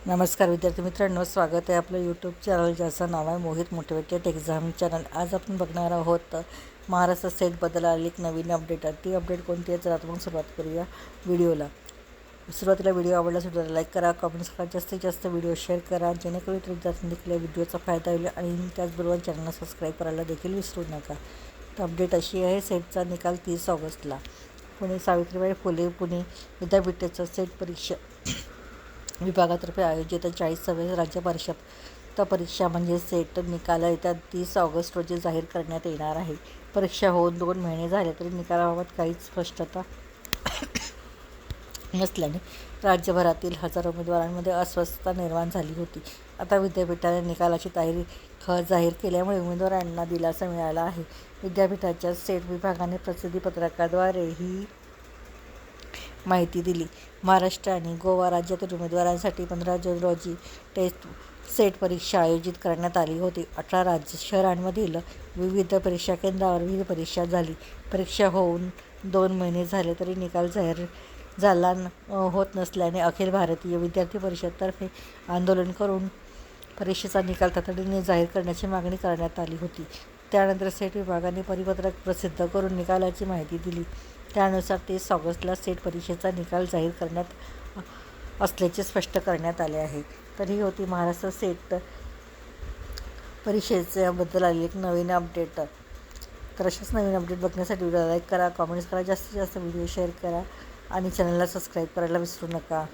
नमस्कार विद्यार्थी मित्रांनो, स्वागत आहे आपलं यूट्यूब चॅनल ज्याचं नाव आहे मोहित मोटिवेटेड एक्झाम चॅनल। आज आपण बघणार आहोत महाराष्ट्र सेटबद्दल आलेली एक नवीन अपडेट आहे। ती अपडेट कोणती आहे तर आता मग सुरुवात करूया व्हिडिओला। सुरुवातीला व्हिडिओ आवडल्यास व्हिडिओला लाईक करा, कमेंट्स करा, जास्तीत जास्त व्हिडिओ शेअर करा जेणेकरून इतर विद्यार्थ्यांना देखील या व्हिडिओचा फायदा होईल आणि त्याचबरोबर चॅनलला सबस्क्राईब करायला देखील विसरू नका। तर अपडेट अशी आहे, सेटचा निकाल 30 ऑगस्टला पुणे सावित्रीबाई फुले पुणे विद्यापीठाचा सेट परीक्षा विभागातर्फे आयोजित 40वे राज्य परिषद परीक्षा म्हणजे सेट निकाल येत्या 30 ऑगस्ट रोजी जाहीर करण्यात येणार आहे। परीक्षा होऊन 2 महिने झाले तरी निकालाबाबत काहीच स्पष्टता नसल्याने राज्यभरातील हजारो उमेदवारांमध्ये अस्वस्थता निर्माण झाली होती। आता विद्यापीठाने निकालाची तारीख जाहीर केल्यामुळे उमेदवारांना दिलासा मिळाला आहे। विद्यापीठाच्या सेट विभागाने प्रसिद्धीपत्रकाद्वारे ही माहिती दिली। महाराष्ट्र आणि गोवा राज्यातील उमेदवारांसाठी 15 जून रोजी टेस्ट सेट परीक्षा आयोजित करण्यात आली होती। 18 राज्य शहरांमधील विविध परीक्षा केंद्रावर विविध परीक्षा झाली। परीक्षा होऊन 2 महिने झाले तरी निकाल जाहीर झाला होत नसल्याने अखिल भारतीय विद्यार्थी परिषदेतर्फे आंदोलन करून परीक्षेचा निकाल तातडीने जाहीर करण्याची मागणी करण्यात आली होती। त्यानंतर सेट विभागाने परिपत्रक प्रसिद्ध करून निकालाची माहिती दिली। त्यानुसार 30 ऑगस्टला सेट परीक्षेचा निकाल जाहीर करण्यात असल्याचे स्पष्ट करण्यात आले आहे। तर ही होती महाराष्ट्र सेट परीक्षेच्याबद्दल आलेली एक नवीन अपडेट। तर अशाच नवीन अपडेट बघण्यासाठी व्हिडिओला लाईक करा, कमेंट्स करा, जास्तीत जास्त व्हिडिओ शेअर करा आणि चॅनलला सबस्क्राईब करायला विसरू नका।